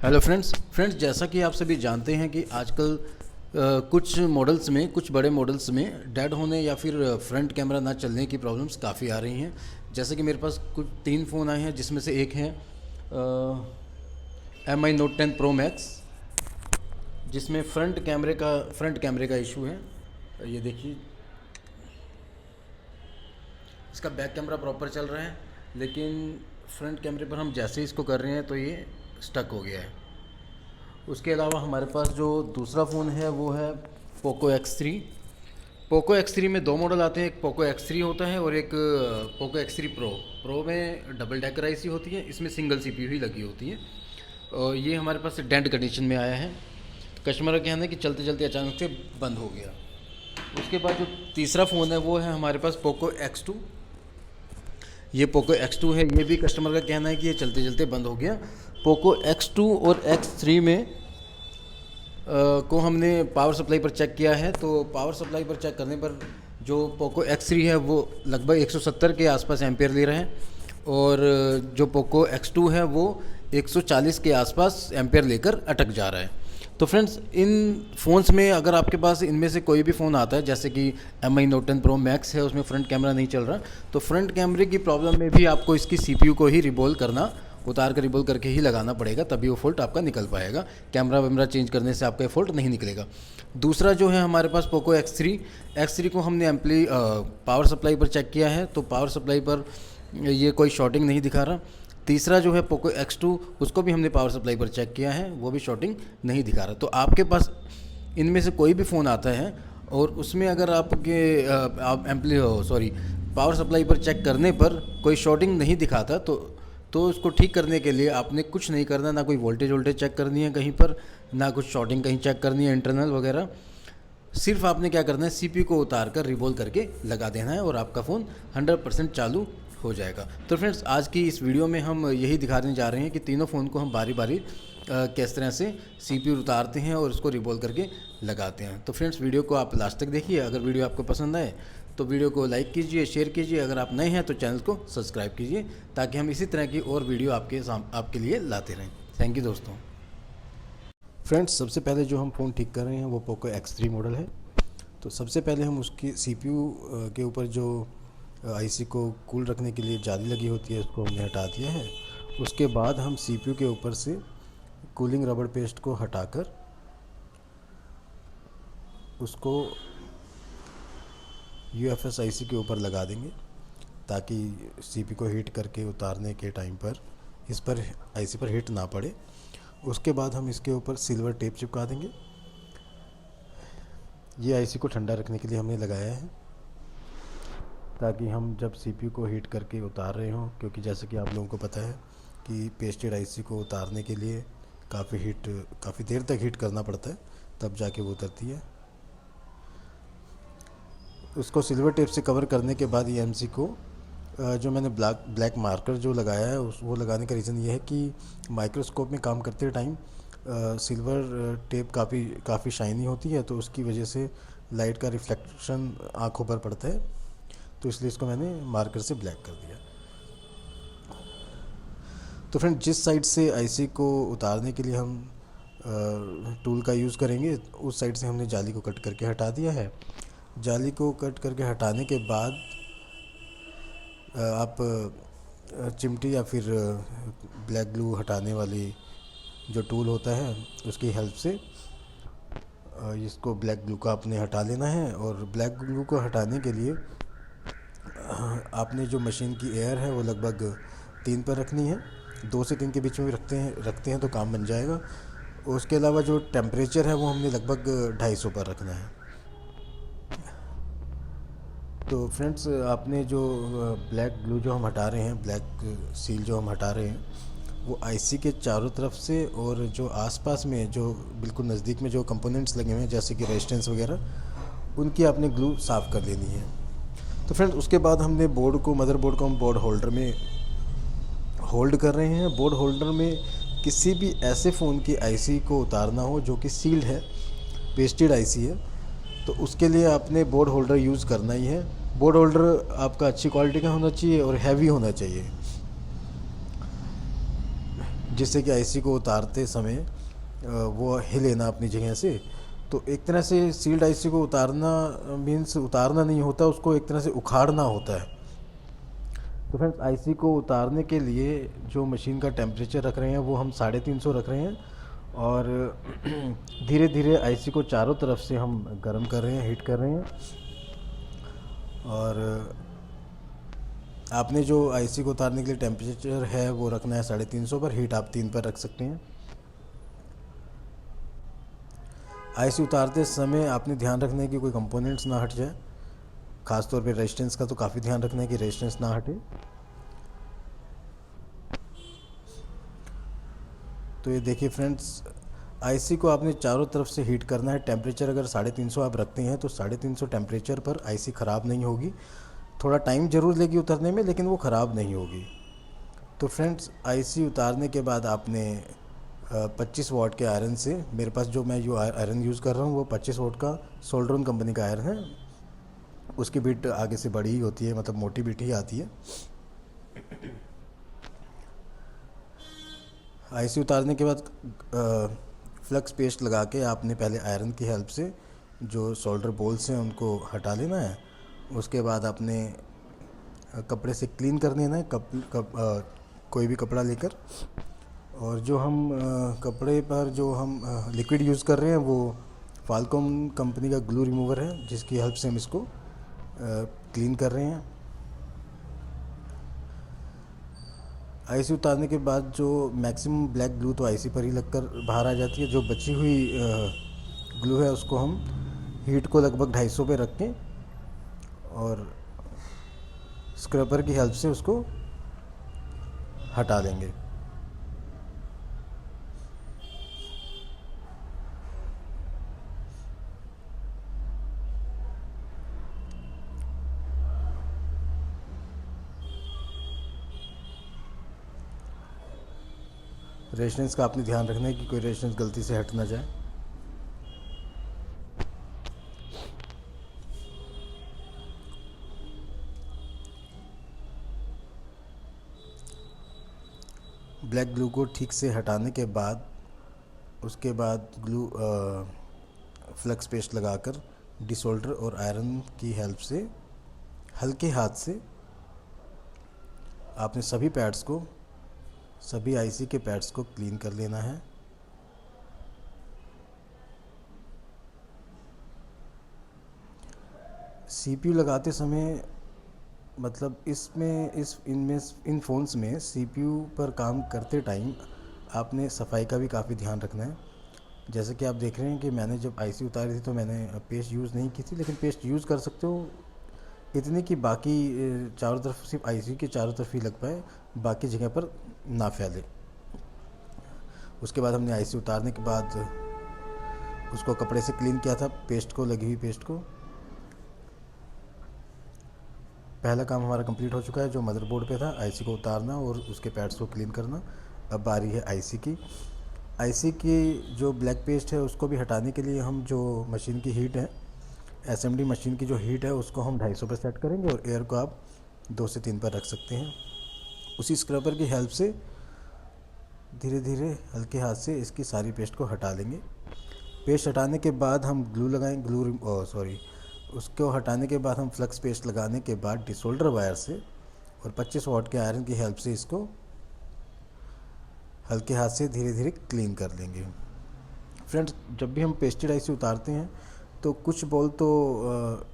Hello friends जैसा कि आप सभी जानते हैं कि आजकल कुछ मॉडल्स में, कुछ बड़े मॉडल्स में डेड होने या फिर फ्रंट कैमरा ना चलने की प्रॉब्लम्स काफ़ी आ रही हैं। जैसे कि मेरे पास कुछ 3 फ़ोन आए हैं, जिसमें से एक है MI Note 10 Pro Max, जिसमें फ्रंट कैमरे का इशू है। ये देखिए, इसका बैक कैमरा प्रॉपर चल रहा है, लेकिन फ्रंट कैमरे पर हम जैसे ही इसको कर रहे हैं तो ये स्टक हो गया है। उसके अलावा हमारे पास जो दूसरा फ़ोन है वो है पोको X3। पोको X3 में 2 मॉडल आते हैं, एक पोको X3 होता है और एक पोको X3 प्रो में डबल डेकर आईसी होती है, इसमें सिंगल सीपीयू ही लगी होती है। और ये हमारे पास डेंट कंडीशन में आया है। कस्टमर का कहना है कि चलते चलते अचानक से बंद हो गया। उसके बाद जो तीसरा फ़ोन है वो है हमारे पास पोको X2। ये पोको X2 है, ये भी कस्टमर का कहना है कि ये चलते चलते बंद हो गया। पोको X2 और X3 में को हमने पावर सप्लाई पर चेक किया है, तो पावर सप्लाई पर चेक करने पर जो पोको X3 है वो लगभग 170 के आसपास एम्पेयर ले रहे हैं, और जो पोको X2 है वो 140 के आसपास एम्पेयर लेकर अटक जा रहा है। तो फ्रेंड्स, इन फ़ोन्स में अगर आपके पास इनमें से कोई भी फ़ोन आता है, जैसे कि MI Note 10 Pro Max है, उसमें फ्रंट कैमरा नहीं चल रहा, तो फ्रंट कैमरे की प्रॉब्लम में भी आपको इसकी CPU को ही रिबोल करना, उतार कर रिबोल करके ही लगाना पड़ेगा, तभी वो फॉल्ट आपका निकल पाएगा। कैमरा वैमरा चेंज करने से आपका फॉल्ट नहीं निकलेगा। दूसरा जो है हमारे पास पोको X3 को हमने पावर सप्लाई पर चेक किया है, तो पावर सप्लाई पर ये कोई शॉर्टिंग नहीं दिखा रहा। तीसरा जो है पोको X2, उसको भी हमने पावर सप्लाई पर चेक किया है, वो भी शॉर्टिंग नहीं दिखा रहा। तो आपके पास इनमें से कोई भी फ़ोन आता है और उसमें अगर पावर सप्लाई पर चेक करने पर कोई शॉर्टिंग नहीं दिखाता, तो उसको ठीक करने के लिए आपने कुछ नहीं करना, ना कोई वोल्टेज चेक करनी है कहीं पर, ना कुछ शॉर्टिंग कहीं चेक करनी है इंटरनल वगैरह। सिर्फ आपने क्या करना है, CPU को उतार कर रिबोल करके लगा देना है और आपका फ़ोन 100% चालू हो जाएगा। तो फ्रेंड्स, आज की इस वीडियो में हम यही दिखाने जा रहे हैं कि तीनों फ़ोन को हम बारी बारी किस तरह से CPU उतारते हैं और उसको रिबोल करके लगाते हैं। तो फ्रेंड्स, वीडियो को आप लास्ट तक देखिए। अगर वीडियो आपको पसंद आए तो वीडियो को लाइक कीजिए, शेयर कीजिए। अगर आप नए हैं तो चैनल को सब्सक्राइब कीजिए, ताकि हम इसी तरह की और वीडियो आपके लिए लाते रहें। थैंक यू दोस्तों। फ्रेंड्स, सबसे पहले जो हम फ़ोन ठीक कर रहे हैं वो पोको X3 मॉडल है। तो सबसे पहले हम उसकी CPU के ऊपर जो आईसी को कूल रखने के लिए जाली लगी होती है, उसको हमने हटा दिया है। उसके बाद हम CPU के ऊपर से कूलिंग रबड़ पेस्ट को हटाकर उसको UFS आईसी के ऊपर लगा देंगे, ताकि CPU को हीट करके उतारने के टाइम पर इस पर आईसी पर हीट ना पड़े। उसके बाद हम इसके ऊपर सिल्वर टेप चिपका देंगे। ये आईसी को ठंडा रखने के लिए हमने लगाया है, ताकि हम जब CPU को हीट करके उतार रहे हों, क्योंकि जैसे कि आप लोगों को पता है कि पेस्टेड आईसी को उतारने के लिए काफ़ी देर तक हीट करना पड़ता है, तब जाके वो उतरती है। उसको सिल्वर टेप से कवर करने के बाद ये MC को जो मैंने ब्लैक मार्कर जो लगाया है वो लगाने का रीज़न ये है कि माइक्रोस्कोप में काम करते टाइम सिल्वर टेप काफ़ी शाइनी होती है, तो उसकी वजह से लाइट का रिफ्लेक्शन आँखों पर पड़ता है, तो इसलिए इसको मैंने मार्कर से ब्लैक कर दिया। तो फ्रेंड, जिस साइड से आईसी को उतारने के लिए हम टूल का यूज़ करेंगे, उस साइड से हमने जाली को कट करके हटा दिया है। जाली को कट करके हटाने के बाद आप चिमटी या फिर ब्लैक ग्लू हटाने वाली जो टूल होता है उसकी हेल्प से इसको ब्लैक ग्लू को आपने हटा लेना है। और ब्लैक ग्लू को हटाने के लिए आपने जो मशीन की एयर है वो लगभग 3 पर रखनी है। 2 से 3 के बीच में भी रखते हैं तो काम बन जाएगा। उसके अलावा जो टेम्परेचर है वो हमने लगभग 250 पर रखना है। तो फ्रेंड्स, आपने जो ब्लैक ग्लू जो हम हटा रहे हैं, ब्लैक सील जो हम हटा रहे हैं, वो आईसी के चारों तरफ से और जो आसपास में जो बिल्कुल नज़दीक में जो कंपोनेंट्स लगे हुए हैं, जैसे कि रेजिस्टेंस वगैरह, उनकी आपने ग्लू साफ़ कर लेनी है। तो फ्रेंड्स, उसके बाद हमने मदरबोर्ड को हम बोर्ड होल्डर में होल्ड कर रहे हैं। बोर्ड होल्डर में किसी भी ऐसे फ़ोन की आईसी को उतारना हो जो कि सील्ड है, पेस्टेड आईसी है, तो उसके लिए आपने बोर्ड होल्डर यूज़ करना ही है। बोर्ड होल्डर आपका अच्छी क्वालिटी का होना चाहिए और हैवी होना चाहिए। जिससे कि आईसी को उतारते समय वो हिले ना अपनी जगह से। तो एक तरह से सील्ड आईसी को उतारना मीन्स उतारना नहीं होता, उसको एक तरह से उखाड़ना होता है। तो फ्रेंड्स, आईसी को उतारने के लिए जो मशीन का टेम्परेचर रख रहे हैं वो हम 350 रख रहे हैं, और धीरे धीरे आईसी को चारों तरफ से हम गर्म कर रहे हैं, हीट कर रहे हैं। और आपने जो आईसी को उतारने के लिए टेम्परेचर है वो रखना है 350 पर, हीट आप 3 पर रख सकते हैं। आईसी उतारते समय आपने ध्यान रखना है कि कोई कंपोनेंट्स ना हट जाए, ख़ासतौर पे रेजिस्टेंस का तो काफ़ी ध्यान रखना है कि रेजिस्टेंस ना हटे। तो ये देखिए फ्रेंड्स, आईसी को आपने चारों तरफ से हीट करना है। टेम्परेचर अगर 350 आप रखते हैं तो 350 टेम्परेचर पर आईसी ख़राब नहीं होगी। थोड़ा टाइम ज़रूर लेगी उतरने में, लेकिन वो ख़राब नहीं होगी। तो फ्रेंड्स, आईसी उतारने के बाद आपने 25 वाट के आयरन से, मेरे पास जो मैं जो आयरन यूज़ कर रहा हूँ वो 25 वाट का सोल्ड्रॉन कंपनी का आयरन है। उसकी बिट आगे से बड़ी ही होती है, मतलब मोटी बिट ही आती है। आईसी उतारने के बाद फ्लक्स पेस्ट लगा के आपने पहले आयरन की हेल्प से जो सोल्डर बोल्स हैं उनको हटा लेना है। उसके बाद आपने कपड़े से क्लीन कर लेना है, कोई भी कपड़ा लेकर। और जो हम कपड़े पर जो हम लिक्विड यूज़ कर रहे हैं वो फाल्कॉम कंपनी का ग्लू रिमूवर है, जिसकी हेल्प से हम इसको क्लीन कर रहे हैं। आईसी उतारने के बाद जो मैक्सिमम ब्लैक ग्लू तो आईसी पर ही लगकर बाहर आ जाती है। जो बची हुई ग्लू है उसको हम हीट को लगभग 250 पे रख के और स्क्रबर की हेल्प से उसको हटा देंगे। रेजिस्टेंस का आपने ध्यान रखना है कि कोई रेजिस्टेंस गलती से हट ना जाए। ब्लैक ग्लू को ठीक से हटाने के बाद उसके बाद ग्लू फ्लक्स पेस्ट लगाकर डिसोल्डर और आयरन की हेल्प से हल्के हाथ से आपने सभी आईसी के पैड्स को क्लीन कर लेना है। सीपीयू लगाते समय, मतलब इन फ़ोन्स में सीपीयू पर काम करते टाइम आपने सफाई का भी काफ़ी ध्यान रखना है। जैसे कि आप देख रहे हैं कि मैंने जब आईसी उतारी थी तो मैंने पेस्ट यूज़ नहीं की थी, लेकिन पेस्ट यूज़ कर सकते हो इतने कि बाकी चारों तरफ, सिर्फ आईसी के चारों तरफ ही लग पाए, बाकी जगह पर ना फैले। उसके बाद हमने आईसी उतारने के बाद उसको कपड़े से क्लीन किया था, लगी हुई पेस्ट को। पहला काम हमारा कंप्लीट हो चुका है, जो मदरबोर्ड पे था, आईसी को उतारना और उसके पैड्स को क्लीन करना। अब बारी है आईसी की जो ब्लैक पेस्ट है उसको भी हटाने के लिए हम जो मशीन की हीट है, एसएमडी मशीन की जो हीट है उसको हम 250 पर सेट करेंगे और एयर को आप 2 से 3 पर रख सकते हैं। उसी स्क्रबर की हेल्प से धीरे धीरे हल्के हाथ से इसकी सारी पेस्ट को हटा लेंगे। पेस्ट हटाने के बाद हम उसको हटाने के बाद हम फ्लक्स पेस्ट लगाने के बाद डिसोल्डर वायर से और 25 वाट के आयरन की हेल्प से इसको हल्के हाथ से धीरे धीरे क्लीन कर लेंगे। फ्रेंड्स, जब भी हम पेस्टेड आईसी उतारते हैं तो कुछ बॉल तो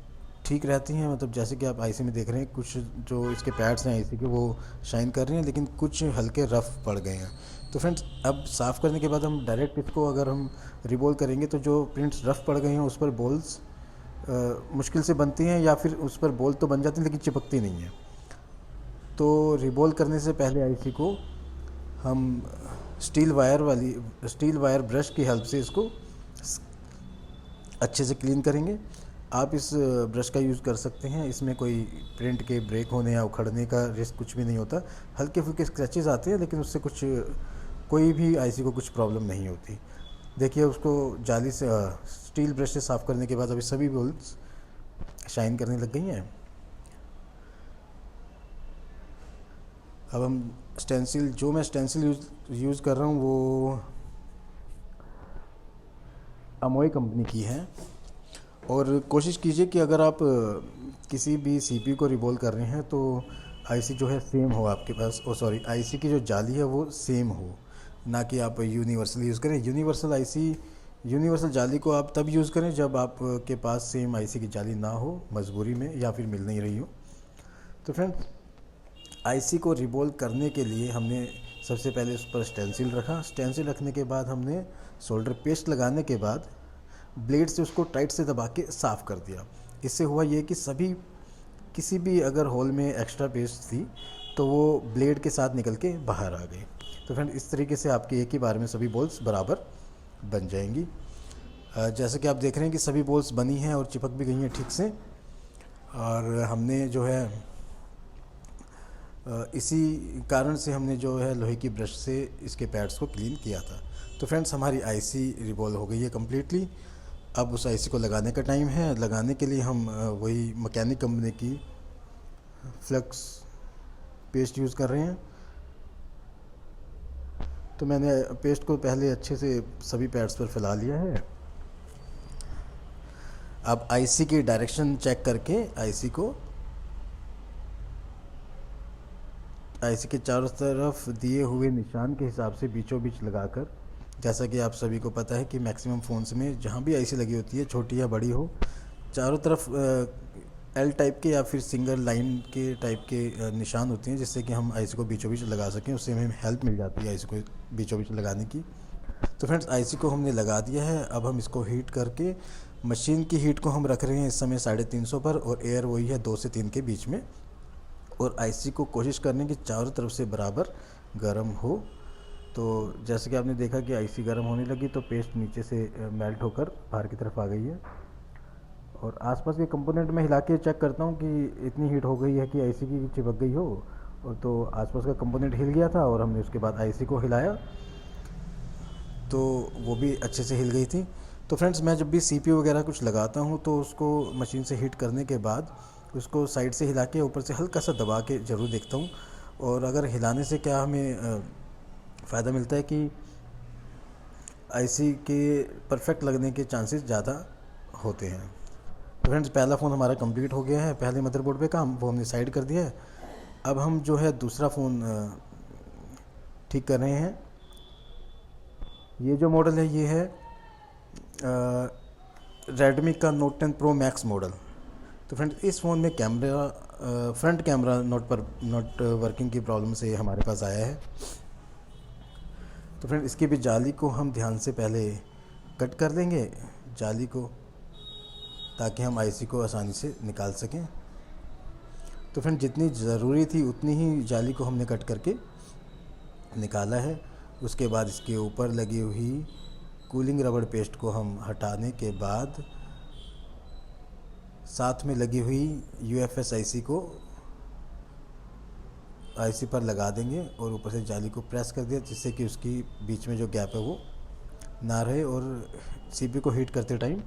ठीक रहती हैं, मतलब जैसे कि आप आईसी में देख रहे हैं, कुछ जो इसके पैड्स हैं आईसी के वो शाइन कर रहे हैं, लेकिन कुछ हल्के रफ़ पड़ गए हैं। तो फ्रेंड्स, अब साफ़ करने के बाद हम डायरेक्ट इसको अगर हम रिबोल करेंगे तो जो प्रिंट्स रफ़ पड़ गए हैं उस पर बॉल्स मुश्किल से बनती हैं, या फिर उस पर बॉल तो बन जाती हैं लेकिन चिपकती नहीं है। तो रिबोल करने से पहले आईसी को हम स्टील वायर ब्रश की हेल्प से इसको अच्छे से क्लीन करेंगे। आप इस ब्रश का यूज़ कर सकते हैं, इसमें कोई प्रिंट के ब्रेक होने या उखड़ने का रिस्क कुछ भी नहीं होता। हल्के फुल्के स्क्रैचेस आते हैं, लेकिन उससे कोई भी आईसी को कुछ प्रॉब्लम नहीं होती। देखिए, उसको जाली से स्टील ब्रश से साफ़ करने के बाद अभी सभी बॉल्स शाइन करने लग गई हैं। अब हम स्टेंसिल, जो मैं स्टेंसिल यूज़ कर रहा हूँ वो अमोई कंपनी की है। और कोशिश कीजिए कि अगर आप किसी भी सीपीयू को रिवॉल्व कर रहे हैं तो आईसी जो है सेम हो आपके पास, ओ सॉरी, आईसी की जो जाली है वो सेम हो, ना कि आप यूनिवर्सल यूज़ करें। यूनिवर्सल जाली को आप तब यूज़ करें जब आपके पास सेम आईसी की जाली ना हो, मजबूरी में, या फिर मिल नहीं रही हो। तो फ्रेंड्स, आईसी को रिवॉल्व करने के लिए हमने सबसे पहले उस पर स्टेंसिल रखा। स्टेंसिल रखने के बाद हमने सोल्डर पेस्ट लगाने के बाद ब्लेड से उसको टाइट से दबा के साफ़ कर दिया। इससे हुआ ये कि किसी भी अगर होल में एक्स्ट्रा पेस्ट थी तो वो ब्लेड के साथ निकल के बाहर आ गई। तो फ्रेंड, इस तरीके से आपके एक ही बार में सभी बॉल्स बराबर बन जाएंगी। जैसे कि आप देख रहे हैं कि सभी बॉल्स बनी हैं और चिपक भी गई हैं ठीक से। और हमने जो है इसी कारण से हमने जो है लोहे की ब्रश से इसके पैड्स को क्लीन किया था। तो फ्रेंड्स, हमारी आईसी रिवॉल्व हो गई है कम्प्लीटली। अब उस आईसी को लगाने का टाइम है। लगाने के लिए हम वही मैकेनिक कंपनी की फ्लक्स पेस्ट यूज़ कर रहे हैं। तो मैंने पेस्ट को पहले अच्छे से सभी पैड्स पर फैला लिया है। अब आईसी की डायरेक्शन चेक करके आईसी के चारों तरफ दिए हुए निशान के हिसाब से बीचों बीच लगाकर, जैसा कि आप सभी को पता है कि मैक्सिमम फ़ोन्स में जहाँ भी आईसी लगी होती है, छोटी या बड़ी हो, चारों तरफ एल टाइप के या फिर सिंगल लाइन के टाइप के निशान होते हैं, जिससे कि हम आईसी को बीचों बीच लगा सकें। उससे हमें हेल्प मिल जाती है आईसी को बीचों बीच लगाने की। तो फ्रेंड्स, आईसी को हमने लगा दिया है। अब हम इसको हीट करके, मशीन की हीट को हम रख रहे हैं इस समय 350 पर, और एयर वही है 2 से 3 के बीच में। और आईसी को कोशिश करने की चारों तरफ से बराबर गर्म हो। तो जैसे कि आपने देखा कि आईसी गर्म होने लगी तो पेस्ट नीचे से मेल्ट होकर बाहर की तरफ आ गई है। और आसपास के कंपोनेंट में हिला के चेक करता हूँ कि इतनी हीट हो गई है कि आईसी की चिपक गई हो। और तो आसपास का कंपोनेंट हिल गया था और हमने उसके बाद आईसी को हिलाया तो वो भी अच्छे से हिल गई थी। तो फ्रेंड्स, मैं जब भी सीपीयू वगैरह कुछ लगाता हूँ तो उसको मशीन से हीट करने के बाद उसको साइड से हिला के ऊपर से हल्का सा दबा के ज़रूर देखता हूँ। और अगर हिलाने से क्या हमें फ़ायदा मिलता है कि आईसी के परफेक्ट लगने के चांसेस ज़्यादा होते हैं। तो फ्रेंड्स, पहला फ़ोन हमारा कंप्लीट हो गया है। पहले मदरबोर्ड पे काम वो हमने साइड कर दिया है। अब हम जो है दूसरा फ़ोन ठीक कर रहे हैं। ये जो मॉडल है ये है रेडमी का नोट 10 प्रो मैक्स मॉडल। तो फ्रेंड्स, इस फ़ोन में फ्रंट कैमरा नॉट वर्किंग की प्रॉब्लम से हमारे पास आया है। तो फ्रेंड, इसकी भी जाली को हम ध्यान से पहले कट कर देंगे जाली को, ताकि हम आईसी को आसानी से निकाल सकें। तो फ्रेंड, जितनी ज़रूरी थी उतनी ही जाली को हमने कट करके निकाला है। उसके बाद इसके ऊपर लगी हुई कूलिंग रबड़ पेस्ट को हम हटाने के बाद साथ में लगी हुई यूएफएस आईसी को आईसी पर लगा देंगे और ऊपर से जाली को प्रेस कर दिया, जिससे कि उसकी बीच में जो गैप है वो ना रहे और सीपीयू को हीट करते टाइम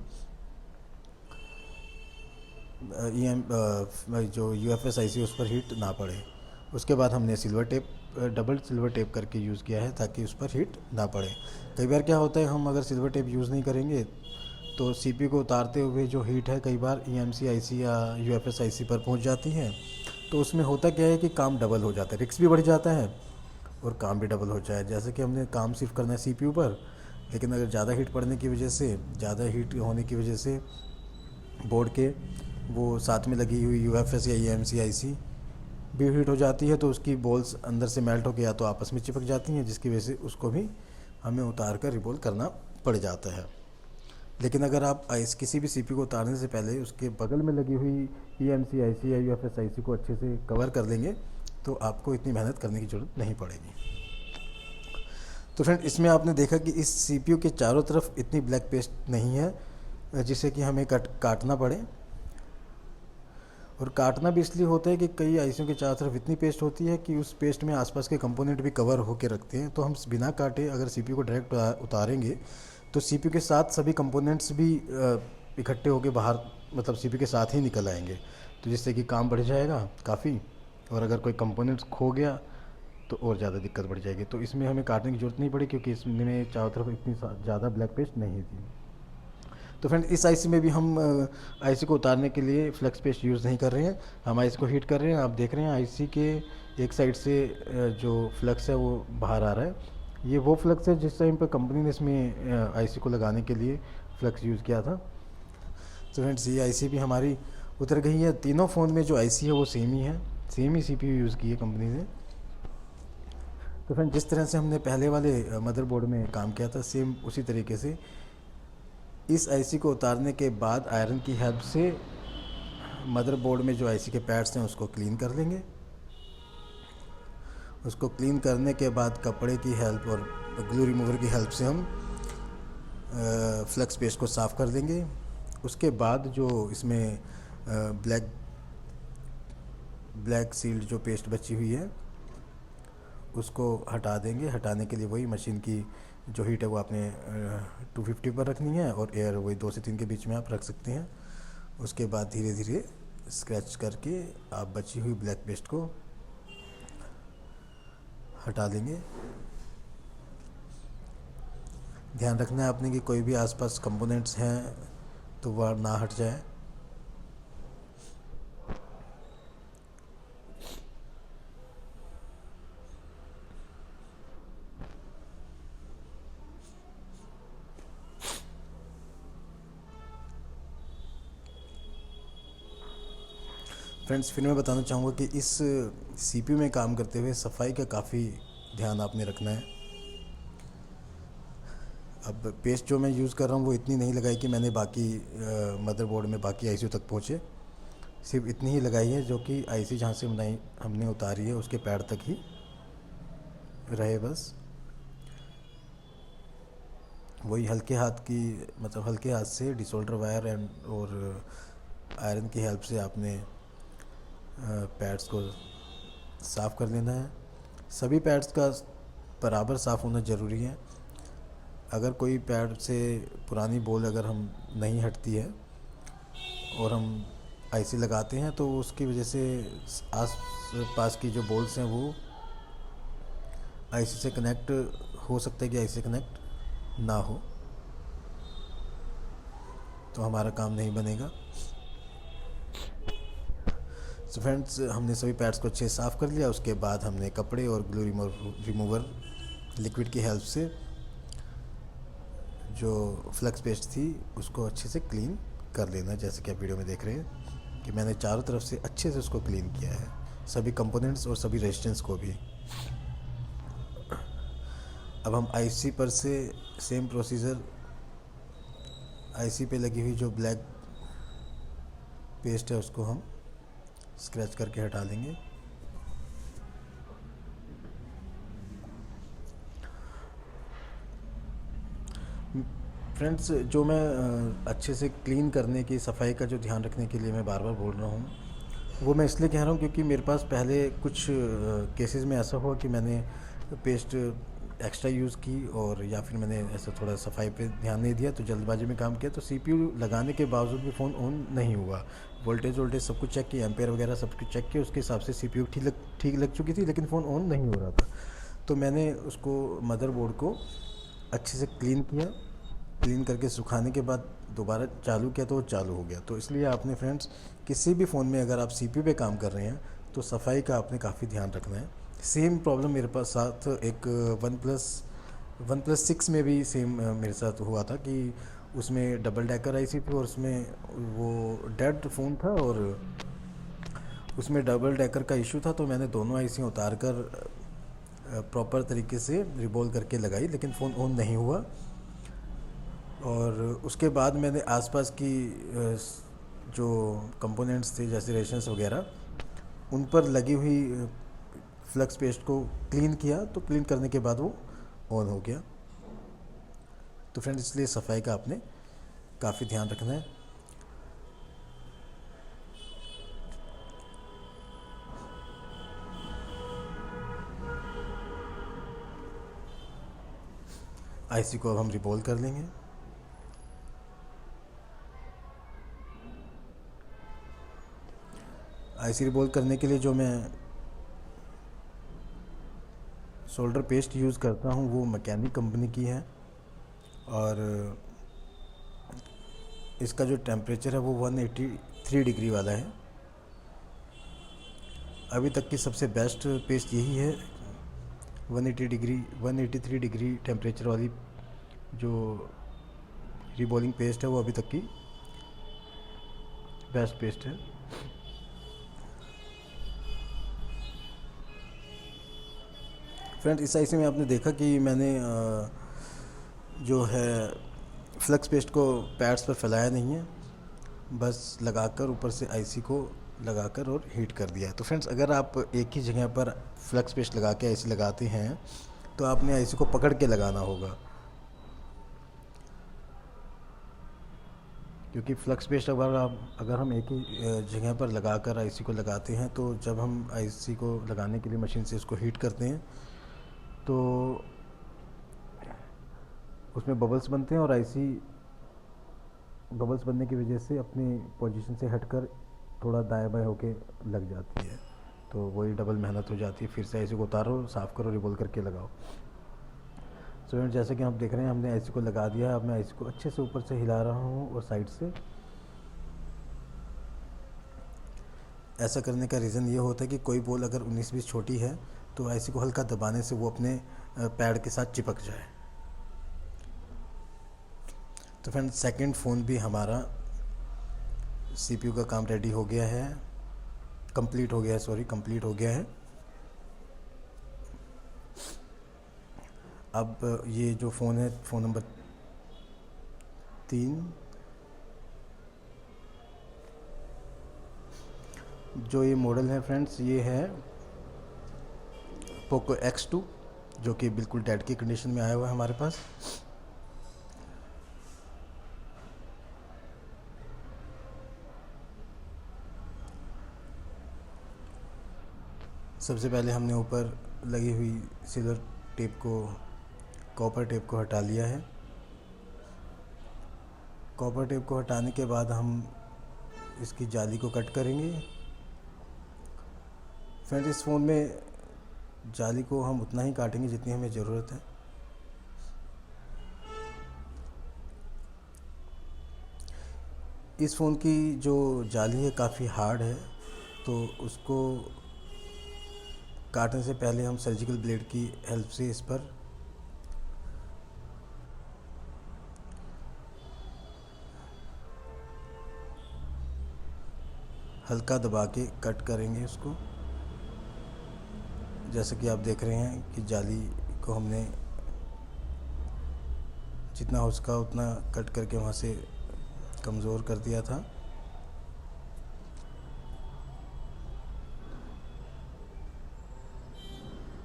जो यूएफएस आईसी उस पर हीट ना पड़े। उसके बाद हमने डबल सिल्वर टेप करके यूज़ किया है ताकि उस पर हीट ना पड़े। कई बार क्या होता है, हम अगर सिल्वर टेप यूज़ नहीं करेंगे तो सीपीयू को उतारते हुए जो हीट है कई बार ईएमसी आईसी या यूएफएस आईसी पर पहुंच जाती है। तो उसमें होता क्या है कि काम डबल हो जाता है, रिस्क भी बढ़ जाता है और काम भी डबल हो जाए। जैसे कि हमने काम सिर्फ करना है सीपीयू पर, लेकिन अगर ज़्यादा हीट पड़ने की वजह से, ज़्यादा हीट होने की वजह से बोर्ड के वो साथ में लगी हुई यूएफएस या ईएमसी आईसी भी हीट हो जाती है, तो उसकी बॉल्स अंदर से मेल्ट होकर या तो आपस में चिपक जाती हैं, जिसकी वजह से उसको भी हमें उतार कर रिवॉल्व करना पड़ जाता है। लेकिन अगर आप किसी भी सीपीयू को उतारने से पहले उसके बगल में लगी हुई ईएमसी आईसी या यूएफएस आईसी को अच्छे से कवर कर लेंगे तो आपको इतनी मेहनत करने की ज़रूरत नहीं पड़ेगी। तो फ्रेंड, इसमें आपने देखा कि इस सीपीयू के चारों तरफ इतनी ब्लैक पेस्ट नहीं है जिससे कि हमें काटना पड़े। और काटना भी इसलिए होता है कि कई आईसीयों के चारों तरफ इतनी पेस्ट होती है कि उस पेस्ट में आसपास के कंपोनेंट भी कवर होकर रखते हैं। तो हम बिना काटे अगर सीपीयू को डायरेक्ट उतारेंगे तो सीपीयू के साथ सभी कंपोनेंट्स भी इकट्ठे होकर बाहर, मतलब सीपीयू के साथ ही निकल आएंगे, तो जिससे कि काम बढ़ जाएगा काफ़ी। और अगर कोई कंपोनेंट्स खो गया तो और ज़्यादा दिक्कत बढ़ जाएगी। तो इसमें हमें काटने की ज़रूरत नहीं पड़ी क्योंकि इसमें चारों तरफ इतनी ज़्यादा ब्लैक पेस्ट नहीं थी। तो फ्रेंड्स इस आईसी में भी हम आईसी को उतारने के लिए फ्लक्स पेस्ट यूज़ नहीं कर रहे हैं, हम आईसी को हीट कर रहे हैं। आप देख रहे हैं आईसी के एक साइड से जो फ्लक्स है वो बाहर आ रहा है। ये वो फ्लक्स है जिस टाइम पर कंपनी ने इसमें आईसी को लगाने के लिए फ्लक्स यूज़ किया था। तो फ्रेंड्स ये आईसी भी हमारी उतर गई है। तीनों फ़ोन में जो आईसी है वो सेम ही है, सेम ही सीपीयू यूज़ की है कंपनी ने। तो फ्रेंड जिस तरह से हमने पहले वाले मदरबोर्ड में काम किया था सेम उसी तरीके से इस आईसी को उतारने के बाद आयरन की हेल्प से मदरबोर्ड में जो आईसी के पैड्स हैं उसको क्लीन कर लेंगे। उसको क्लीन करने के बाद कपड़े की हेल्प और ग्लू रिमूवर की हेल्प से हम फ्लक्स पेस्ट को साफ़ कर देंगे। उसके बाद जो इसमें ब्लैक सील्ड जो पेस्ट बची हुई है उसको हटा देंगे। हटाने के लिए वही मशीन की जो हीट है वो आपने 250 पर रखनी है और एयर वही 2 से 3 के बीच में आप रख सकते हैं। उसके बाद धीरे धीरे स्क्रैच करके आप बची हुई ब्लैक पेस्ट को हटा देंगे। ध्यान रखना है आपने कि कोई भी आसपास कंपोनेंट्स हैं तो वह ना हट जाए। फ्रेंड्स फिर मैं बताना चाहूँगा कि इस सीपीयू में काम करते हुए सफाई का काफ़ी ध्यान आपने रखना है। अब पेस्ट जो मैं यूज़ कर रहा हूँ वो इतनी नहीं लगाई कि मैंने बाकी मदरबोर्ड में बाकी आईसी तक पहुँचे, सिर्फ इतनी ही लगाई है जो कि आईसी जहाँ से हमने उतारी है उसके पैड तक ही रहे बस। वही हल्के हाथ की मतलब हल्के हाथ से डिसोल्डर वायर और आयरन की हेल्प से आपने पैड्स को साफ़ कर लेना है। सभी पैड्स का बराबर साफ़ होना ज़रूरी है। अगर कोई पैड से पुरानी बॉल अगर हम नहीं हटती है और हम आईसी लगाते हैं तो उसकी वजह से आस पास की जो बॉल्स हैं वो आईसी से कनेक्ट हो सकता है कि आईसी से कनेक्ट ना हो, तो हमारा काम नहीं बनेगा। तो फ्रेंड्स हमने सभी पैड्स को अच्छे से साफ़ कर लिया। उसके बाद हमने कपड़े और ग्लू रिमूवर लिक्विड की हेल्प से जो फ्लक्स पेस्ट थी उसको अच्छे से क्लीन कर लेना। जैसे कि आप वीडियो में देख रहे हैं कि मैंने चारों तरफ से अच्छे से उसको क्लीन किया है, सभी कंपोनेंट्स और सभी रेजिस्टेंस को भी। अब हम आईसी पर से सेम प्रोसीजर आईसी पे लगी हुई जो ब्लैक पेस्ट है उसको हम स्क्रैच करके हटा देंगे। फ्रेंड्स जो मैं अच्छे से क्लीन करने की सफाई का जो ध्यान रखने के लिए मैं बार बार बोल रहा हूँ वो मैं इसलिए कह रहा हूँ क्योंकि मेरे पास पहले कुछ केसेस में ऐसा हुआ कि मैंने पेस्ट एक्स्ट्रा यूज़ की और या फिर मैंने ऐसा थोड़ा सफाई पे ध्यान नहीं दिया तो जल्दबाजी में काम किया, तो सीपीयू लगाने के बावजूद भी फ़ोन ऑन नहीं हुआ। वोल्टेज सब कुछ चेक किया, एम्पेयर वगैरह सब कुछ चेक किया, उसके हिसाब से सीपीयू ठीक लग चुकी थी लेकिन फ़ोन ऑन नहीं हो रहा था। तो मैंने उसको मदरबोर्ड को अच्छे से क्लीन किया, क्लीन करके सुखाने के बाद दोबारा चालू किया तो वो चालू हो गया। तो इसलिए आपने फ्रेंड्स किसी भी फ़ोन में अगर आप सीपीयू पे काम कर रहे हैं तो सफाई का आपने काफ़ी ध्यान रखना है। सेम प्रॉब्लम मेरे पास साथ एक वन प्लस 6 में भी सेम मेरे साथ हुआ था कि उसमें डबल डेकर आईसी थी और उसमें वो डेड फ़ोन था और उसमें डबल डेकर का इशू था। तो मैंने दोनों आईसी उतार कर प्रॉपर तरीके से रिबॉल करके लगाई लेकिन फ़ोन ऑन नहीं हुआ। और उसके बाद मैंने आसपास की जो कंपोनेंट्स थे जैसे रेशंस वगैरह उन पर लगी हुई फ्लक्स पेस्ट को क्लीन किया, तो क्लीन करने के बाद वो ऑन हो गया। तो फ्रेंड्स इसलिए सफाई का आपने काफ़ी ध्यान रखना है। आईसी को अब हम रिबॉल कर लेंगे। आईसी रिबॉल करने के लिए जो मैं सोल्डर पेस्ट यूज़ करता हूँ वो मैकेनिक कंपनी की है, और इसका जो टेम्परेचर है वो 183 डिग्री वाला है। अभी तक की सबसे बेस्ट पेस्ट यही है, 183 डिग्री टेम्परेचर वाली जो रिबॉलिंग पेस्ट है वो अभी तक की बेस्ट पेस्ट है। फ्रेंड्स, इस आईसी में आपने देखा कि मैंने जो है फ्लक्स पेस्ट को पैड्स पर फैलाया नहीं है, बस लगाकर ऊपर से आईसी को लगाकर और हीट कर दिया है। तो फ्रेंड्स, अगर आप एक ही जगह पर फ्लक्स पेस्ट लगा के आईसी लगाते हैं तो आपने आईसी को पकड़ के लगाना होगा, क्योंकि फ्लक्स पेस्ट अगर हम एक ही जगह पर लगाकर आईसी को लगाते हैं तो जब हम आईसी को लगाने के लिए मशीन से इसको हीट करते हैं तो उसमें बबल्स बनते हैं, और आईसी बबल्स बनने की वजह से अपनी पोजीशन से हटकर थोड़ा दाएं बाएं होके लग जाती है, तो वही डबल मेहनत हो जाती है। फिर से आईसी को उतारो, साफ़ करो, रिबॉल करके लगाओ। सो जैसे कि आप देख रहे हैं हमने आईसी को लगा दिया है। अब मैं आईसी को अच्छे से ऊपर से हिला रहा हूँ और साइड से। ऐसा करने का रीज़न ये होता है कि कोई बॉल अगर 19-20 छोटी है तो आईसी को हल्का दबाने से वो अपने पैड के साथ चिपक जाए। तो फ्रेंड, सेकंड फ़ोन भी हमारा सीपीयू का काम रेडी हो गया है, कंप्लीट हो गया है। अब ये जो फ़ोन है, फ़ोन नंबर 3, जो ये मॉडल है फ्रेंड्स, ये है पोको X2, जो कि बिल्कुल डेड की कंडीशन में आया हुआ है हमारे पास। सबसे पहले हमने ऊपर लगी हुई सिल्वर टेप को, कॉपर टेप को हटा लिया है। कॉपर टेप को हटाने के बाद हम इसकी जाली को कट करेंगे। फ्रेंड्स, इस फ़ोन में जाली को हम उतना ही काटेंगे जितनी हमें ज़रूरत है। इस फ़ोन की जो जाली है काफ़ी हार्ड है, तो उसको काटने से पहले हम सर्जिकल ब्लेड की हेल्प से इस पर हल्का दबा के कट करेंगे उसको। जैसे कि आप देख रहे हैं कि जाली को हमने जितना हो सका उतना कट करके वहाँ से कमज़ोर कर दिया था।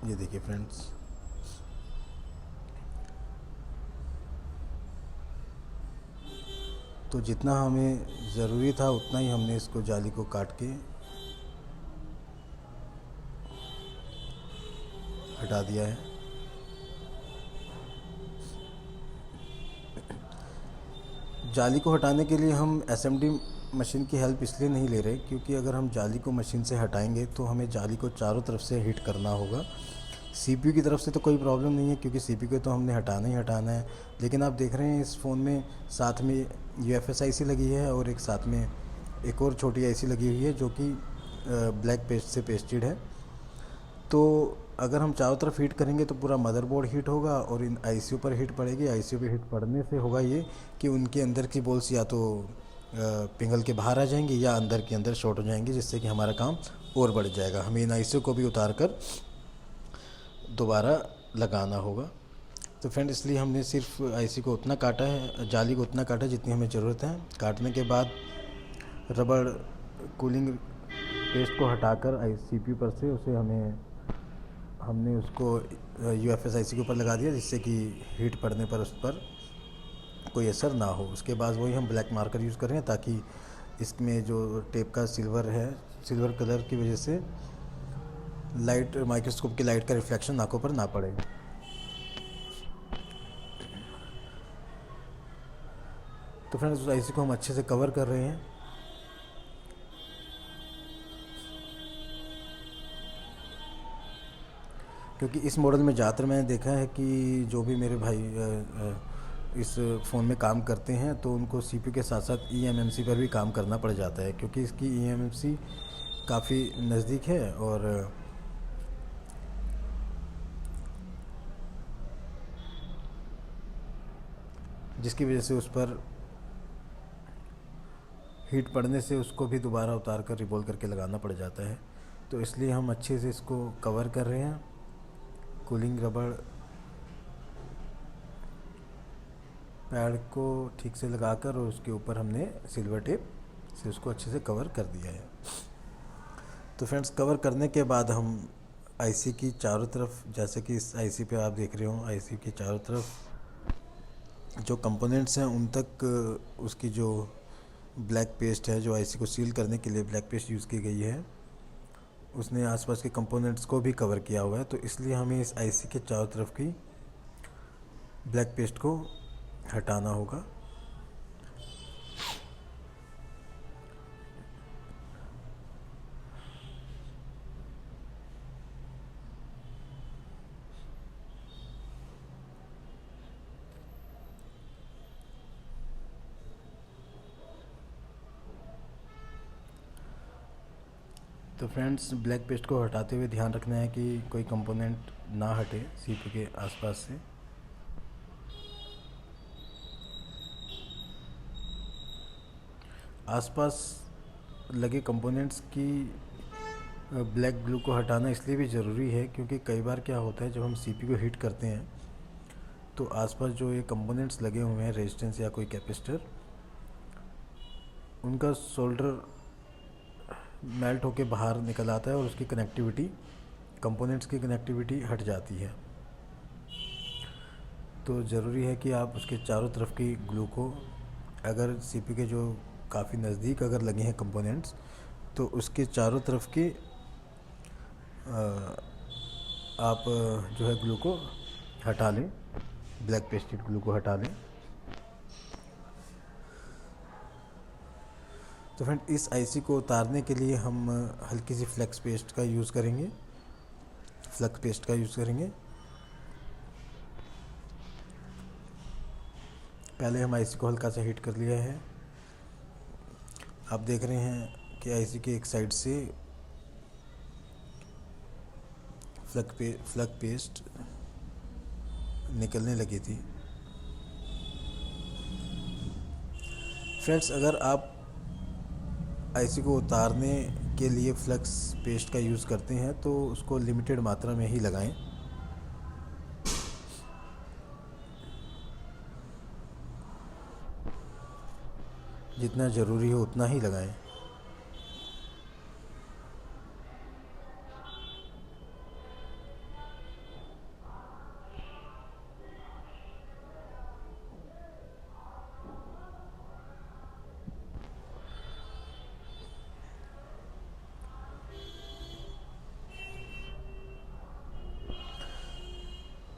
ये देखिए फ्रेंड्स, तो जितना हमें ज़रूरी था उतना ही हमने इसको जाली को काट के हटा दिया है। जाली को हटाने के लिए हम एसएमडी मशीन की हेल्प इसलिए नहीं ले रहे क्योंकि अगर हम जाली को मशीन से हटाएंगे तो हमें जाली को चारों तरफ से हीट करना होगा। सीपीयू की तरफ से तो कोई प्रॉब्लम नहीं है क्योंकि सीपीयू को तो हमने हटाना ही हटाना है। लेकिन आप देख रहे हैं इस फ़ोन में साथ में यूएफएस आईसी लगी है और एक साथ में एक और छोटी आईसी लगी हुई है जो कि ब्लैक पेस्ट से पेस्टेड है। तो अगर हम चारों तरफ हीट करेंगे तो पूरा मदरबोर्ड हीट होगा और इन आईसीयू पर हीट पड़ेगी। आईसीयू पर हीट पड़ने से होगा ये कि उनके अंदर की बॉल्स या तो पिघल के बाहर आ जाएंगी या अंदर के अंदर शॉर्ट हो जाएंगी, जिससे कि हमारा काम और बढ़ जाएगा। हमें इन आईसीयू को भी उतार कर दोबारा लगाना होगा। तो फ्रेंड, इसलिए हमने सिर्फ आईसी को उतना काटा है, जाली को उतना काटा जितनी हमें ज़रूरत है। काटने के बाद रबड़ कूलिंग पेस्ट को हटाकर सीपीयू पर से उसे हमने उसको यूएफएस आईसी के ऊपर लगा दिया, जिससे कि हीट पड़ने पर उस पर कोई असर ना हो। उसके बाद वही हम ब्लैक मार्कर यूज़ करें ताकि इसमें जो टेप का सिल्वर कलर की वजह से लाइट, माइक्रोस्कोप की लाइट का रिफ्लेक्शन आंखों पर ना पड़े। तो फ्रेंड्स, उस आईसी को हम अच्छे से कवर कर रहे हैं। क्योंकि इस मॉडल में ज़्यादातर मैंने देखा है कि जो भी मेरे भाई इस फ़ोन में काम करते हैं तो उनको सीपीयू के साथ साथ ईएमएमसी पर भी काम करना पड़ जाता है, क्योंकि इसकी ईएमएमसी काफ़ी नज़दीक है और जिसकी वजह से उस पर हीट पड़ने से उसको भी दोबारा उतार कर रिवॉल्व करके लगाना पड़ जाता है। तो इसलिए हम अच्छे से इसको कवर कर रहे हैं। कूलिंग रबड़ पैड को ठीक से लगाकर और उसके ऊपर हमने सिल्वर टेप से उसको अच्छे से कवर कर दिया है। तो फ्रेंड्स, कवर करने के बाद हम आईसी की चारों तरफ, जैसे कि इस आईसी पे आप देख रहे हो, आईसी की चारों तरफ जो कंपोनेंट्स हैं उन तक उसकी जो ब्लैक पेस्ट है, जो आईसी को सील करने के लिए ब्लैक पेस्ट यूज़ की गई है, उसने आसपास के कंपोनेंट्स को भी कवर किया हुआ है। तो इसलिए हमें इस आईसी के चारों तरफ की ब्लैक पेस्ट को हटाना होगा। तो फ्रेंड्स, ब्लैक पेस्ट को हटाते हुए ध्यान रखना है कि कोई कंपोनेंट ना हटे सीपीयू के आसपास से। आसपास लगे कंपोनेंट्स की ब्लैक ग्लू को हटाना इसलिए भी ज़रूरी है क्योंकि कई बार क्या होता है, जब हम सीपीयू को हीट करते हैं तो आसपास जो ये कंपोनेंट्स लगे हुए हैं, रेजिस्टेंस या कोई कैपेसिटर, उनका सोल्डर मेल्ट होके बाहर निकल आता है और उसकी कनेक्टिविटी, कंपोनेंट्स की कनेक्टिविटी हट जाती है। तो ज़रूरी है कि आप उसके चारों तरफ की ग्लू को, अगर सीपीयू के जो काफ़ी नज़दीक अगर लगे हैं कंपोनेंट्स, तो उसके चारों तरफ के आप जो है ग्लू को हटा लें, ब्लैक पेस्टेड ग्लू को हटा लें। तो फ्रेंड, इस आईसी को उतारने के लिए हम हल्की सी फ्लेक्स पेस्ट का यूज़ करेंगे, पहले हम आईसी को हल्का सा हीट कर लिया है। आप देख रहे हैं कि आईसी के एक साइड से फ्लक पेस्ट निकलने लगी थी। फ्रेंड्स, अगर आप आईसी को उतारने के लिए फ्लक्स पेस्ट का यूज़ करते हैं तो उसको लिमिटेड मात्रा में ही लगाएं। जितना ज़रूरी हो उतना ही लगाएं।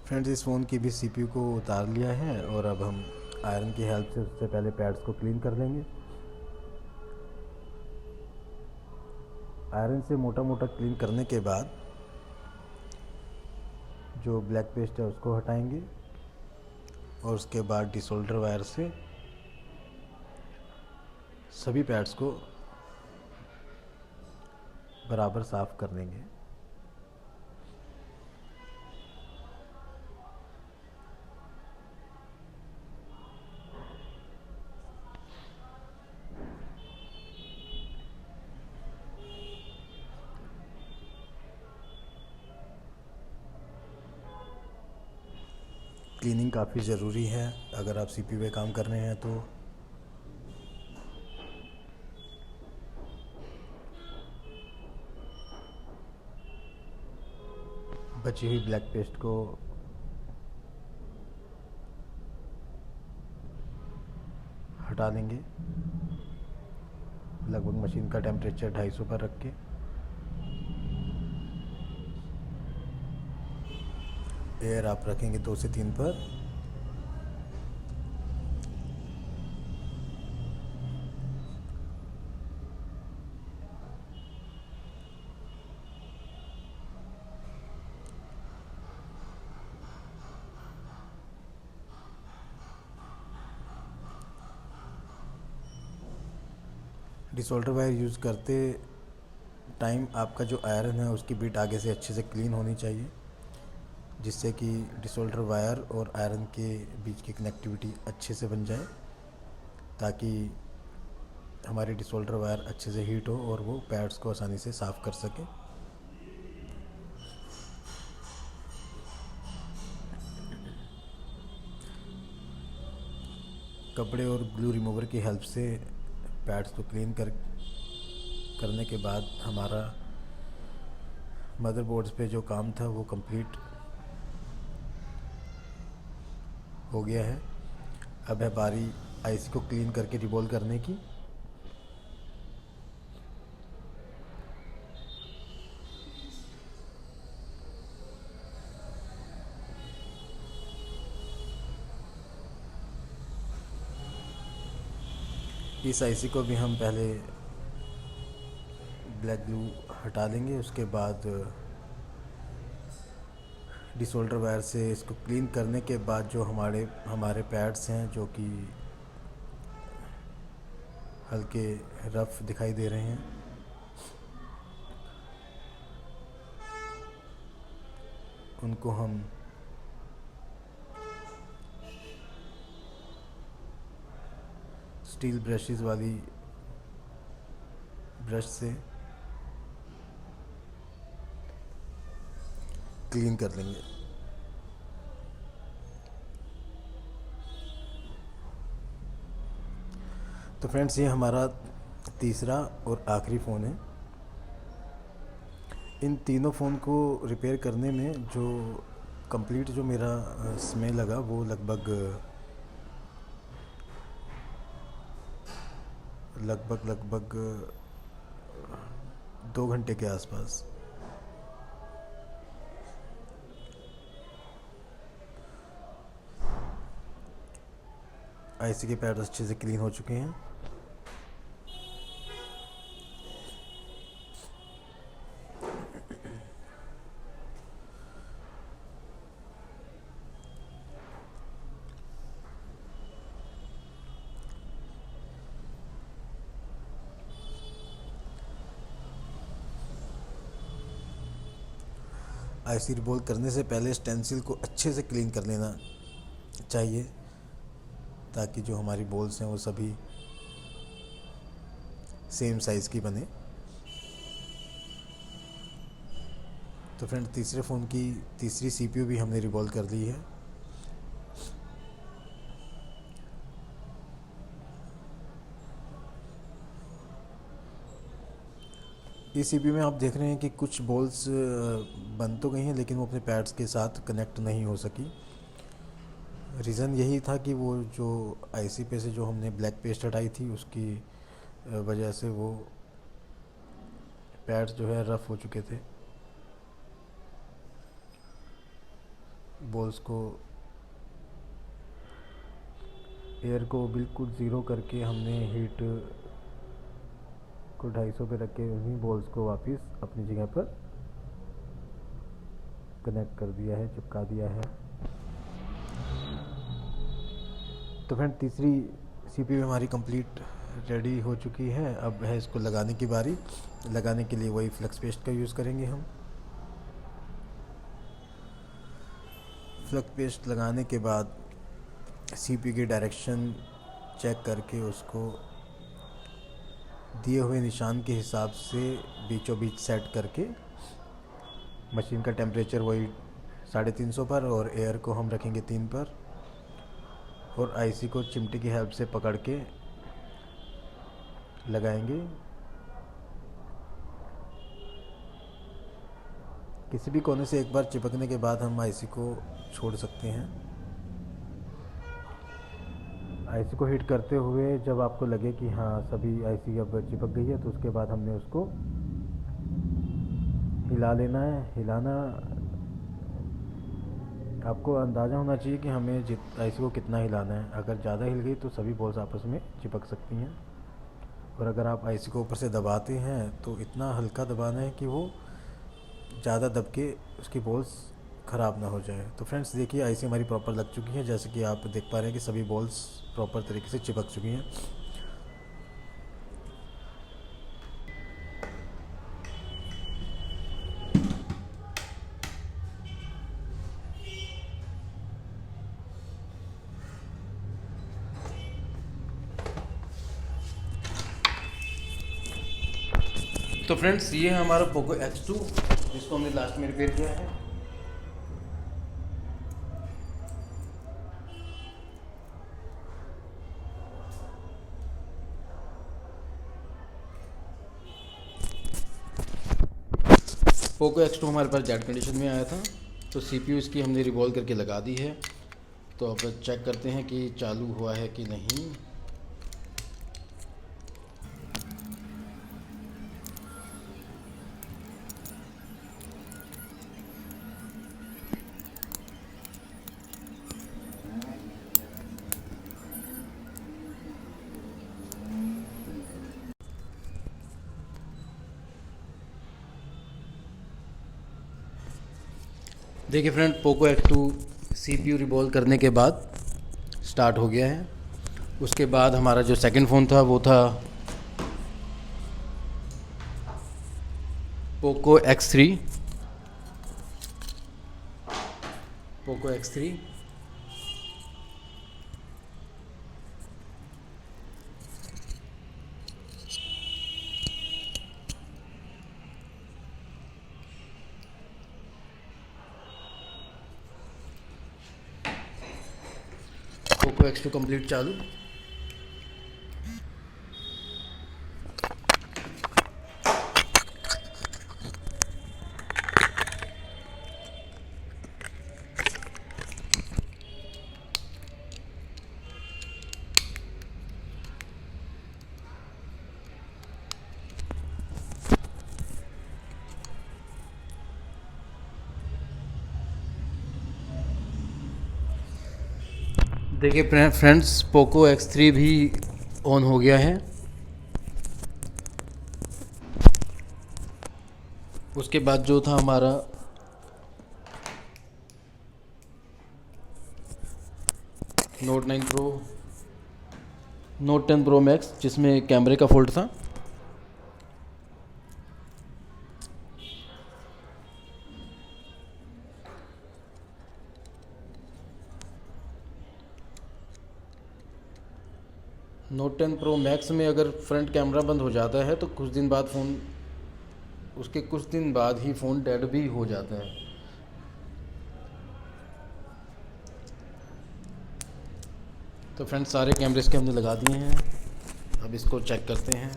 फ्रेंड्स, इस फ़ोन की भी सीपीयू को उतार लिया है और अब हम आयरन की हेल्प से उससे पहले पैड्स को क्लीन कर लेंगे। आयरन से मोटा मोटा क्लीन करने के बाद जो ब्लैक पेस्ट है उसको हटाएंगे और उसके बाद डिसोल्डर वायर से सभी पैड्स को बराबर साफ़ कर लेंगे। क्लीनिंग काफ़ी ज़रूरी है अगर आप सीपीयू पे काम कर रहे हैं तो। बची हुई ब्लैक पेस्ट को हटा देंगे, लगभग मशीन का टेम्परेचर 250 पर रख के। एयर आप रखेंगे 2 से 3 पर। डिसोल्डर वायर यूज़ करते टाइम आपका जो आयरन है उसकी बिट आगे से अच्छे से क्लीन होनी चाहिए, जिससे कि डिसोल्डर वायर और आयरन के बीच की कनेक्टिविटी अच्छे से बन जाए, ताकि हमारी डिसोल्डर वायर अच्छे से हीट हो और वो पैड्स को आसानी से साफ़ कर सके। कपड़े और ग्लू रिमूवर की हेल्प से पैड्स को क्लीन करने के बाद हमारा मदरबोर्ड्स पे जो काम था वो कंप्लीट हो गया है। अब है बारी आईसी को क्लीन करके रिबॉल करने की। इस आईसी को भी हम पहले ब्लैक ग्लू हटा देंगे, उसके बाद डिसोल्डर वायर से इसको क्लीन करने के बाद जो हमारे पैड्स हैं जो कि हल्के रफ़ दिखाई दे रहे हैं, उनको हम स्टील ब्रशेस वाली ब्रश से क्लीन कर लेंगे। तो फ्रेंड्स, ये हमारा तीसरा और आखिरी फ़ोन है। इन तीनों फ़ोन को रिपेयर करने में जो कंप्लीट जो मेरा समय लगा वो लगभग 2 घंटे के आसपास। आईसी के पैड अच्छे से क्लीन हो चुके हैं। आईसी रिबॉल करने से पहले स्टेंसिल को अच्छे से क्लीन कर लेना चाहिए, ताकि जो हमारी बॉल्स हैं वो सभी सेम साइज़ की बने। तो फ्रेंड, तीसरे फ़ोन की तीसरी सीपीयू भी हमने रिबॉल कर ली है। इस सीपीयू में आप देख रहे हैं कि कुछ बॉल्स बन तो गई हैं, लेकिन वो अपने पैड्स के साथ कनेक्ट नहीं हो सकी। रीज़न यही था कि वो जो आईसी पे से जो हमने ब्लैक पेस्ट हटाई थी उसकी वजह से वो पैड्स जो है रफ़ हो चुके थे। बॉल्स को एयर को बिल्कुल ज़ीरो करके हमने हीट को 250 पे रख के उन्हीं बॉल्स को वापस अपनी जगह पर कनेक्ट कर दिया है, चिपका दिया है। तो फ्रेंड, तीसरी सीपीयू हमारी कंप्लीट रेडी हो चुकी है। अब है इसको लगाने की बारी। लगाने के लिए वही फ्लक्स पेस्ट का यूज़ करेंगे हम। फ्लक्स पेस्ट लगाने के बाद सीपीयू की डायरेक्शन चेक करके उसको दिए हुए निशान के हिसाब से बीचों बीच सेट करके मशीन का टेम्परेचर वही 350 पर और एयर को हम रखेंगे 3 पर, और आईसी को चिमटी की हेल्प से पकड़ के लगाएंगे। किसी भी कोने से एक बार चिपकने के बाद हम आईसी को छोड़ सकते हैं। आईसी को हीट करते हुए जब आपको लगे कि हाँ सभी आईसी अब चिपक गई है, तो उसके बाद हमने उसको हिला लेना है। हिलाना आपको अंदाज़ा होना चाहिए कि हमें आईसी को कितना हिलाना है। अगर ज़्यादा हिल गई तो सभी बॉल्स आपस में चिपक सकती हैं, और अगर आप आईसी को ऊपर से दबाते हैं तो इतना हल्का दबाना है कि वो ज़्यादा दब के उसकी बॉल्स ख़राब ना हो जाए। तो फ्रेंड्स, देखिए आईसी हमारी प्रॉपर लग चुकी है। जैसे कि आप देख पा रहे हैं कि सभी बॉल्स प्रॉपर तरीके से चिपक चुकी हैं। तो फ्रेंड्स ये है हमारा पोको X2 जिसको हमने लास्ट में रिपेयर किया है। पोको X2 हमारे पास डेड कंडीशन में आया था, तो CPU इसकी हमने रिवॉल्व करके लगा दी है। तो अब चेक करते हैं कि चालू हुआ है कि नहीं। देखिए friend, Poco X2 CPU revolve करने के बाद स्टार्ट हो गया है। उसके बाद हमारा जो सेकंड फ़ोन था वो था Poco X3। Poco X3 Poco X2 complete चालू। देखिए फ्रेंड्स, पोको X3 भी ऑन हो गया है। उसके बाद जो था हमारा Note 9 Pro, Note 10 Pro Max जिसमें कैमरे का फॉल्ट था। Note 10 Pro Max में अगर फ्रंट कैमरा बंद हो जाता है तो कुछ दिन बाद ही फ़ोन डेड भी हो जाता है। तो फ्रेंड्स सारे कैमरे इसके हमने लगा दिए हैं, अब इसको चेक करते हैं।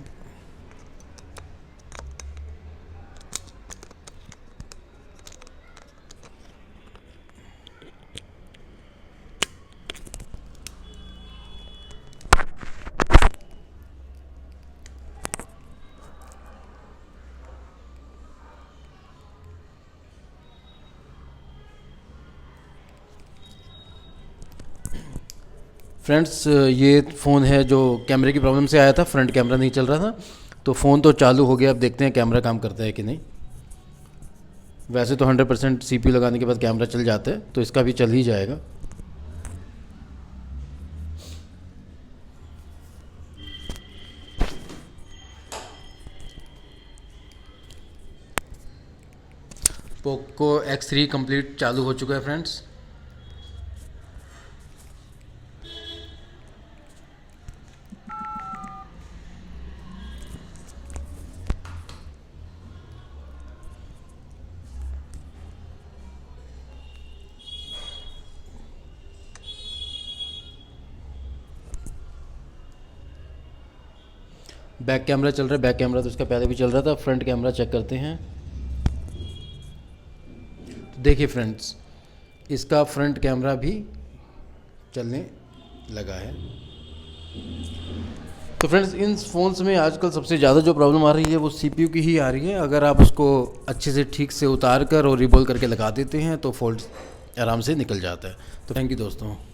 फ्रेंड्स ये फ़ोन है जो कैमरे की प्रॉब्लम से आया था, फ्रंट कैमरा नहीं चल रहा था। तो फ़ोन तो चालू हो गया, अब देखते हैं कैमरा काम करता है कि नहीं। वैसे तो 100% CPU लगाने के बाद कैमरा चल जाता है, तो इसका भी चल ही जाएगा। पोको X3 कंप्लीट चालू हो चुका है फ्रेंड्स। बैक कैमरा चल रहा है, बैक कैमरा तो इसका पहले भी चल रहा था। फ्रंट कैमरा चेक करते हैं। तो देखिए फ्रेंड्स, इसका फ्रंट कैमरा भी चलने लगा है। तो फ्रेंड्स इन फ़ोन्स में आजकल सबसे ज़्यादा जो प्रॉब्लम आ रही है वो CPU की ही आ रही है। अगर आप उसको अच्छे से ठीक से उतार कर और रिबॉल्व करके लगा देते हैं तो फॉल्ट आराम से निकल जाता है। तो थैंक यू दोस्तों।